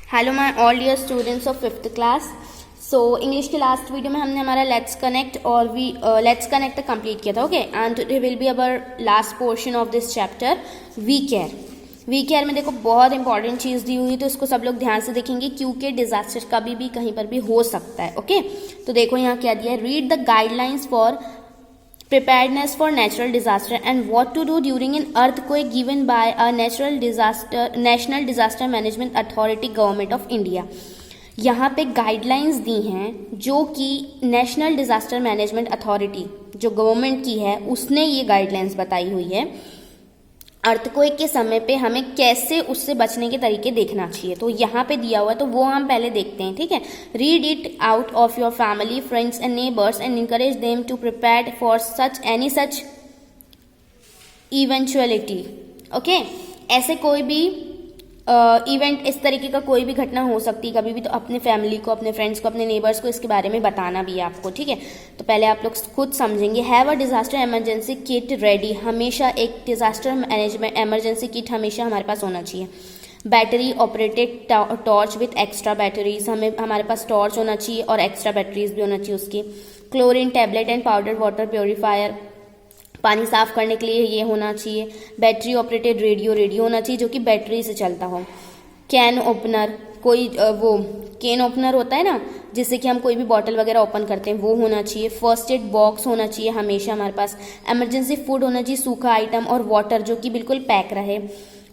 Hello my all dear students of 5th class. So English के last video में हमने हमारा लेट्स कनेक्ट और लेट्स कनेक्ट तक कंप्लीट किया था। Okay, and today will be our last portion of this chapter we care. We care में देखो बहुत इंपॉर्टेंट चीज़ दी हुई है, तो इसको सब लोग ध्यान से देखेंगे क्योंकि डिजास्टर कभी भी कहीं पर भी हो सकता है। ओके, तो देखो यहाँ क्या दिया है, read the guidelines for preparedness for natural disaster and what to do during an earthquake given by a national disaster management authority government of India। यहाँ पे गाइडलाइंस दी हैं जो कि नेशनल डिजास्टर मैनेजमेंट अथॉरिटी जो गवर्नमेंट की है उसने ये गाइडलाइंस बताई हुई है अर्थक्वेक के समय पे हमें कैसे उससे बचने के तरीके देखना चाहिए। तो यहाँ पे दिया हुआ है तो वो हम पहले देखते हैं। ठीक है, read it out of your family, friends and neighbours and encourage them to prepare for any such eventuality. Okay, ऐसे कोई भी इवेंट, इस तरीके का कोई भी घटना हो सकती है कभी भी, तो अपने फैमिली को, अपने फ्रेंड्स को, अपने नेबर्स को इसके बारे में बताना भी है आपको। ठीक है, तो पहले आप लोग खुद समझेंगे। Have a disaster emergency kit ready, हमेशा एक डिजास्टर मैनेजमेंट इमरजेंसी किट हमेशा हमारे पास होना चाहिए। Battery operated torch with extra batteries, हमारे पास टॉर्च होना चाहिए और एक्स्ट्रा बैटरीज भी होना चाहिए उसकी। Chlorine tablet and powder water purifier, पानी साफ करने के लिए ये होना चाहिए। बैटरी ऑपरेटेड रेडियो होना चाहिए जो कि बैटरी से चलता हो। कैन ओपनर, कोई वो कैन ओपनर होता है ना जिससे कि हम कोई भी बॉटल वगैरह ओपन करते हैं, वो होना चाहिए। फर्स्ट एड बॉक्स होना चाहिए हमेशा हमारे पास। इमरजेंसी फूड होना चाहिए, सूखा आइटम और वाटर जो कि बिल्कुल पैक रहे।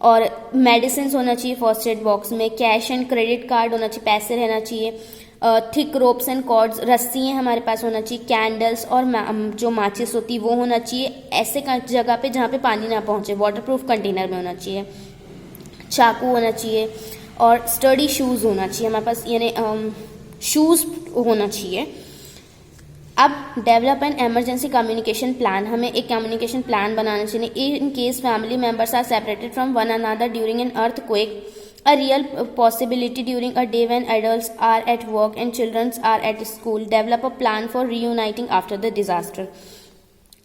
और मेडिसिन होना चाहिए फर्स्ट एड बॉक्स में। कैश एंड क्रेडिट कार्ड होना चाहिए, पैसे रहना चाहिए। थिक रोप्स एंड कॉर्ड्स, रस्सियाँ हमारे पास होना चाहिए। कैंडल्स और जो माचिस होती है वो होना चाहिए ऐसे जगह पे जहाँ पे पानी ना पहुँचे, वाटरप्रूफ कंटेनर में होना चाहिए। चाकू होना चाहिए और स्टडी शूज़ होना चाहिए हमारे पास, यानी शूज़ होना चाहिए। अब develop an emergency communication plan, हमें एक कम्युनिकेशन प्लान बनाना चाहिए। In case family members are separated from one another during an earthquake, a real possibility during a day when adults are at work and children are at school, develop a plan for reuniting after the disaster।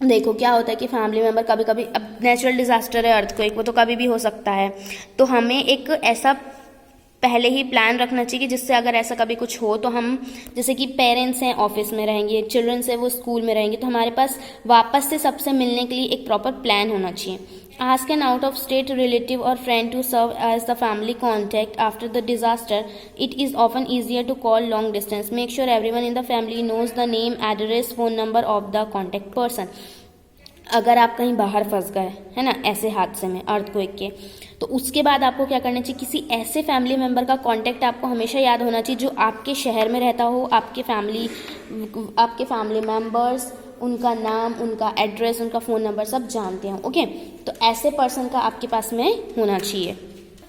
देखो क्या होता है कि family member कभी कभी, अब natural disaster है earthquake, वो तो कभी भी हो सकता है, तो हमें एक ऐसा पहले ही प्लान रखना चाहिए कि जिससे अगर ऐसा कभी कुछ हो तो हम, जैसे कि पेरेंट्स हैं ऑफिस में रहेंगे, चिल्ड्रंस है वो स्कूल में रहेंगे, तो हमारे पास वापस से सबसे मिलने के लिए एक प्रॉपर प्लान होना चाहिए। Ask an out-of-state relative or friend to serve as the family contact after the disaster. It is often easier to call long distance. Make sure everyone in the family knows the name, address, phone number of the contact person. अगर आप कहीं बाहर फंस गए है ना ऐसे हादसे में अर्थक्वेक के, तो उसके बाद आपको क्या करना चाहिए, किसी ऐसे फैमिली मेम्बर का कांटेक्ट आपको हमेशा याद होना चाहिए जो आपके शहर में रहता हो, आपके फैमिली मेम्बर्स, उनका नाम, उनका एड्रेस, उनका फ़ोन नंबर सब जानते हो। ओके, तो ऐसे पर्सन का आपके पास में होना चाहिए।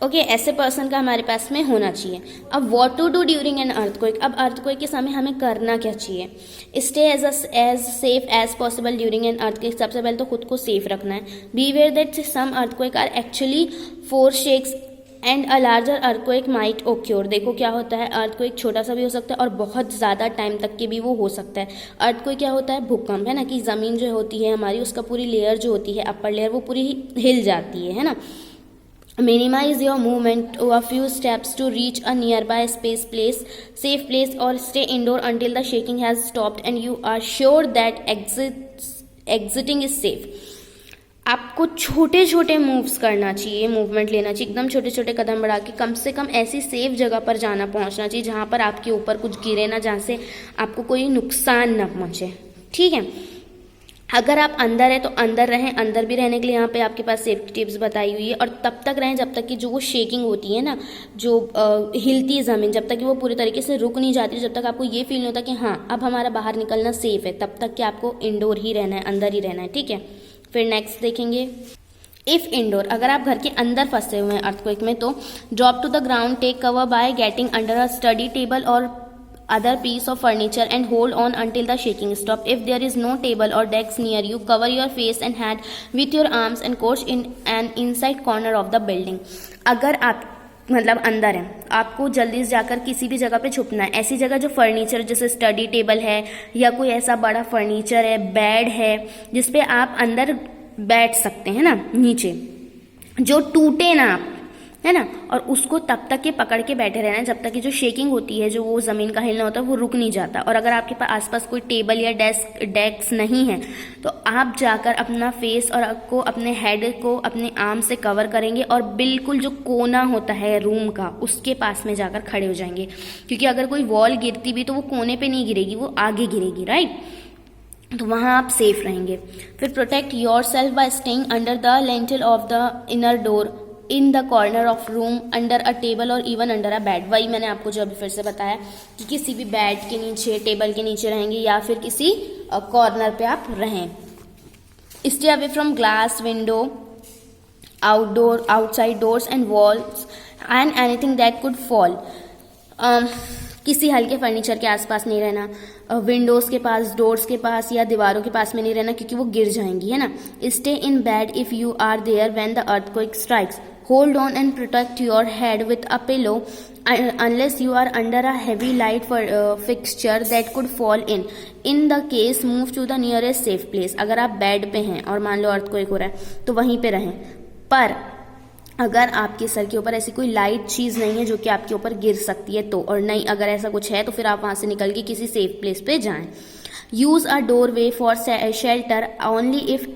ओके, ऐसे पर्सन का हमारे पास में होना चाहिए। अब what to do during an earthquake, अब अर्थक्वेक के समय हमें करना क्या चाहिए। Stay as safe as possible during an earthquake, सबसे पहले तो खुद को सेफ रखना है। Be aware that some earthquake are actually foreshocks and a larger earthquake might occur. देखो क्या होता है, अर्थक्वेक छोटा सा भी हो सकता है और बहुत ज़्यादा टाइम तक के भी वो हो सकता है। अर्थक्वेक क्या होता है, भूकंप, है ना, कि ज़मीन जो होती है हमारी, उसका पूरी लेयर जो होती है, अपर लेयर, वो पूरी हिल जाती है ना। Minimize your movement to a few steps to reach a nearby safe place or stay indoor until the shaking has stopped and you are sure that exiting is safe। आपको छोटे छोटे moves करना चाहिए, मूवमेंट लेना चाहिए, एकदम छोटे छोटे कदम बढ़ा के कम से कम ऐसी सेफ जगह पर जाना पहुंचना चाहिए जहां पर आपके ऊपर कुछ गिरे ना, जहां से आपको कोई नुकसान ना पहुंचे। ठीक है, अगर आप अंदर है तो अंदर रहें, अंदर भी रहने के लिए यहाँ पे आपके पास सेफ्टी टिप्स बताई हुई है। और तब तक रहें जब तक कि जो वो शेकिंग होती है ना, जो हिलती है ज़मीन, जब तक कि वो पूरी तरीके से रुक नहीं जाती, जब तक आपको ये फील नहीं होता कि हाँ अब हमारा बाहर निकलना सेफ है, तब तक कि आपको इंडोर ही रहना है, अंदर ही रहना है। ठीक है, फिर नेक्स्ट देखेंगे। इफ़ इंडोर, अगर आप घर के अंदर फंसे हुए हैं अर्थक्वेक में, तो drop to the ground, take cover by getting under a sturdy table और other piece of furniture and hold on until the shaking stop. If there is no table or desk near you, cover your face and head with your arms and crouch in an inside corner of the building। अगर आप मतलब अंदर है, आपको जल्दी से जाकर किसी भी जगह पे छुपना है, ऐसी जगह जो फर्नीचर, जैसे स्टडी टेबल है या कोई ऐसा बड़ा फर्नीचर है, बेड है, जिसपे आप अंदर बैठ सकते हैं ना, नीचे, जो टूटे ना, आप है ना, और उसको तब तक के पकड़ के बैठे रहना है जब तक कि जो शेकिंग होती है, जो वो ज़मीन का हिलना होता है, वो रुक नहीं जाता। और अगर आपके पास आसपास कोई टेबल या डेस्क नहीं है तो आप जाकर अपना फेस और आपको अपने हेड को अपने आर्म से कवर करेंगे और बिल्कुल जो कोना होता है रूम का उसके पास में जाकर खड़े हो जाएंगे, क्योंकि अगर कोई वॉल गिरती भी तो वो कोने पे नहीं गिरेगी, वो आगे गिरेगी, राइट। तो वहाँ आप सेफ रहेंगे। फिर protect your self bye staying under the lentil of the inner door, in the corner of room, under a table और इवन अंडर अ बेड। वही मैंने आपको जो अभी फिर से बताया कि किसी भी बेड के नीचे, टेबल के नीचे रहेंगे या फिर किसी कॉर्नर पे आप रहें। Stay away from glass, window, outside doors and walls and anything that could fall. किसी हल्के फर्नीचर के आसपास नहीं रहना, विंडोज़ के पास, डोर्स के पास या दीवारों के पास में नहीं रहना, क्योंकि वो गिर जाएंगी, है ना। Stay in bed if you are there when the earthquake strikes. Hold on and protect your head with a pillow unless you are under a heavy light fixture that could fall in. In the case, move to the nearest safe place. अगर आप bed पे हैं और मान लो earthquake हो रहा है तो वहीं पे रहें, पर अगर आपके सर के ऊपर ऐसी कोई लाइट चीज़ नहीं है जो कि आपके ऊपर गिर सकती है तो, और नहीं अगर ऐसा कुछ है तो फिर आप वहाँ से निकल के किसी सेफ प्लेस पे जाएं। Use a doorway for shelter only if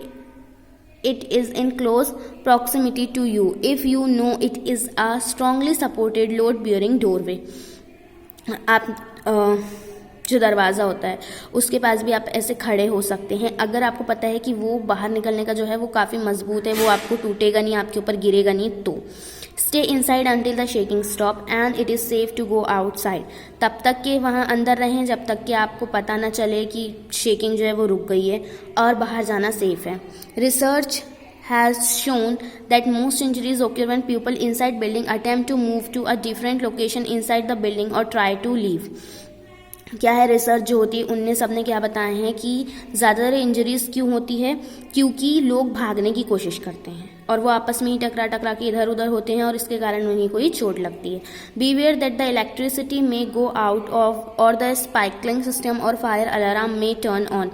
it is in close proximity to you if you know it is a strongly supported load bearing doorway. आप जो दरवाज़ा होता है उसके पास भी आप ऐसे खड़े हो सकते हैं अगर आपको पता है कि वो बाहर निकलने का जो है वो काफ़ी मजबूत है, वो आपको टूटेगा नहीं, आपके ऊपर गिरेगा नहीं। तो stay inside until the shaking stop and it is safe to go outside. तब तक के वहाँ अंदर रहें जब तक कि आपको पता ना चले कि शेकिंग जो है वो रुक गई है और बाहर जाना सेफ है। Research has shown that most injuries occur when people inside building attempt to move to a different location inside the building or try to leave. क्या है, रिसर्च जो होती है उनने सबने क्या बताया है कि ज़्यादातर इंजरीज क्यों होती है, क्योंकि लोग भागने की कोशिश करते हैं और वो आपस में ही टकरा के इधर उधर होते हैं और इसके कारण उन्हें कोई चोट लगती है। बीवेयर दैट द इलेक्ट्रिसिटी में गो आउट ऑफ और द स्पाइकलिंग सिस्टम और फायर अलार्म में टर्न ऑन।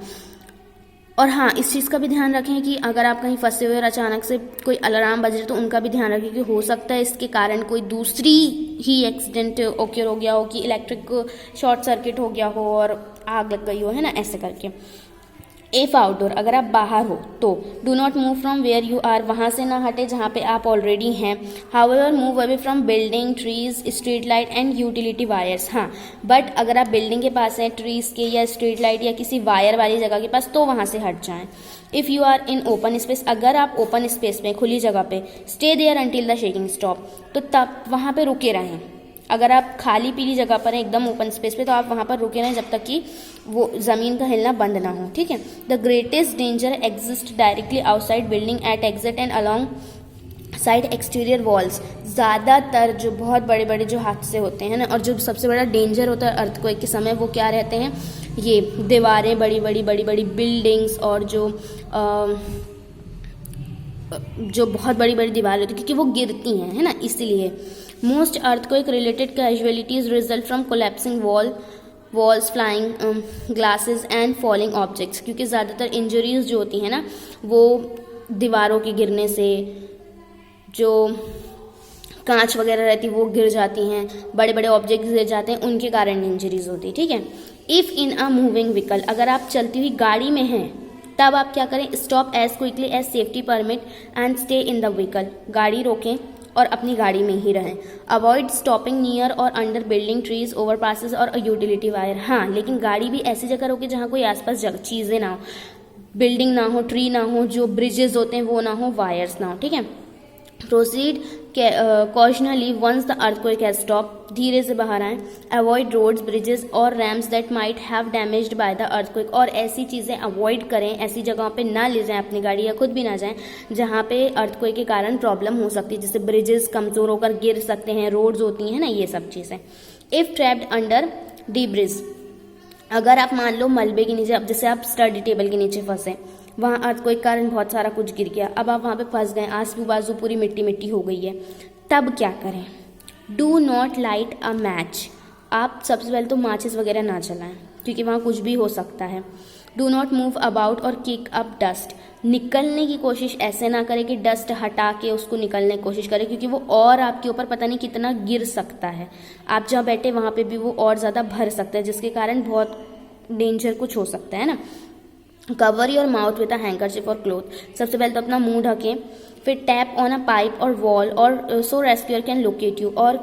और हाँ, इस चीज़ का भी ध्यान रखें कि अगर आप कहीं फंसे हुए और अचानक से कोई अलार्म बज रहे तो उनका भी ध्यान रखें कि हो सकता है इसके कारण कोई दूसरी ही एक्सीडेंट ओकर हो गया हो, कि इलेक्ट्रिक शॉर्ट सर्किट हो गया हो और आग लग गई हो, है ना, ऐसे करके। इफ़ आउटडोर, अगर आप बाहर हो तो do not move from where you are, वहाँ से ना हटे जहाँ पे आप ऑलरेडी हैं। However move away from building, trees, street light and utility wires. हाँ, बट अगर आप बिल्डिंग के पास हैं, ट्रीज के या स्ट्रीट लाइट या किसी वायर वाली जगह के पास, तो वहाँ से हट जाएं। If you are in open space, अगर आप ओपन स्पेस में, खुली जगह पे, stay there until the shaking stop, तो तब वहाँ पे रुके रहें। अगर आप खाली पीली जगह पर हैं, एकदम ओपन स्पेस पे, तो आप वहाँ पर रुके रहें जब तक कि वो ज़मीन का हिलना बंद ना हो, ठीक है। The greatest danger exist directly outside building at exit and along side exterior walls. ज़्यादातर जो बहुत बड़े बड़े जो हादसे होते हैं ना, और जो सबसे बड़ा डेंजर होता है अर्थक्वेक के समय, वो क्या रहते हैं, ये दीवारें, बड़ी बड़ी बिल्डिंग्स और जो बहुत बड़ी बड़ी दीवारें होती है, क्योंकि वो गिरती हैं, है ना, इसीलिए। Most earthquake related casualties result from collapsing walls, flying glasses and falling objects, क्योंकि ज़्यादातर इंजरीज जो होती हैं ना वो दीवारों के गिरने से, जो कांच वगैरह रहती है वो गिर जाती हैं, बड़े बड़े ऑब्जेक्ट्स गिर जाते हैं, उनके कारण इंजरीज होती है, ठीक है। If in a moving vehicle, अगर आप चलती हुई गाड़ी में हैं तब आप क्या करें, stop as quickly as safety permit and stay in the vehicle. गाड़ी रोकें और अपनी गाड़ी में ही रहें। अवॉइड स्टॉपिंग नियर और अंडर बिल्डिंग, ट्रीज, ओवरपासेस और यूटिलिटी वायर। हाँ, लेकिन गाड़ी भी ऐसी जगह रोके जहाँ कोई आसपास चीज़ें ना हो, बिल्डिंग ना हो, ट्री ना हो, जो ब्रिजेस होते हैं वो ना हो, वायर्स ना हो, ठीक है। Proceed cautiously once the earthquake has stop, धीरे से बाहर आएं। अवॉइड रोड्स, ब्रिजेस और ramps that might have damaged by the earthquake, और ऐसी चीज़ें अवॉइड करें, ऐसी जगहों पे ना ले जाएं अपनी गाड़ी या खुद भी ना जाएं जहाँ पे अर्थक्वेक के कारण प्रॉब्लम हो सकती है, जैसे ब्रिजेस कमज़ोर होकर गिर सकते हैं, रोड्स होती हैं ना, ये सब चीज़ें। इफ़ ट्रैप्ड अंडर डिब्रिज, अगर आप मान लो मलबे के नीचे, अब जैसे आप स्टडी टेबल के नीचे फंसे, वहाँ अर्थक्वेक के कारण बहुत सारा कुछ गिर गया, अब आप वहाँ पे फंस गए, आजू बाजू पूरी मिट्टी मिट्टी हो गई है, तब क्या करें। Do not light a match, आप सबसे पहले तो माचिस वगैरह ना जलाएं क्योंकि वहाँ कुछ भी हो सकता है। डू नॉट मूव अबाउट और किक अप डस्ट, निकलने की कोशिश ऐसे ना करें कि डस्ट हटा के उसको निकलने की कोशिश करें, क्योंकि वो और आपके ऊपर पता नहीं कितना गिर सकता है। आप जहाँ बैठे वहाँ पे भी वो और ज़्यादा भर सकता है, जिसके कारण बहुत डेंजर कुछ हो सकता है ना। Cover your mouth with a handkerchief और क्लोथ। सबसे पहले तो अपना मुंह ढकें, फिर टैप ऑन अ पाइप और वॉल और so rescuer can locate you. और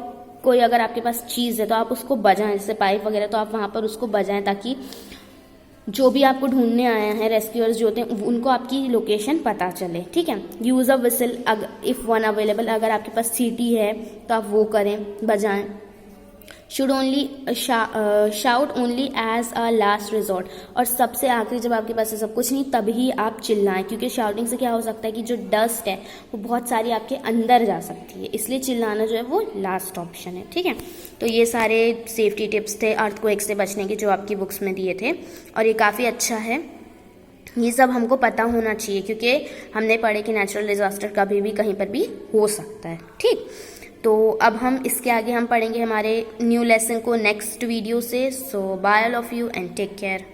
कोई अगर आपके पास चीज़ है तो आप उसको बजाएं, जैसे पाइप वगैरह, तो आप वहाँ पर उसको बजाएं ताकि जो भी आपको ढूंढने आया है रेस्क्यूअर्स जो होते हैं उनको आपकी लोकेशन पता चले, ठीक है। Use a whistle if one available, अगर आपके पास सीटी है तो आप वो करें, बजाएं। Should only shout only as a last resort, और सबसे आखिरी जब आपके पास सब कुछ नहीं तभी आप चिल्लाएं, क्योंकि शाउटिंग से क्या हो सकता है कि जो डस्ट है वो बहुत सारी आपके अंदर जा सकती है, इसलिए चिल्लाना जो है वो लास्ट ऑप्शन है, ठीक है। तो ये सारे सेफ्टी टिप्स थे अर्थक्वेक से बचने के जो आपकी बुक्स में दिए थे, और ये काफ़ी अच्छा है। ये सब हमको पता होना चाहिए क्योंकि हमने पढ़े कि नेचुरल डिजास्टर कभी भी कहीं पर भी हो सकता है, ठीक। तो अब हम इसके आगे हम पढ़ेंगे हमारे न्यू लेसन को नेक्स्ट वीडियो से। So bye all of you and take care.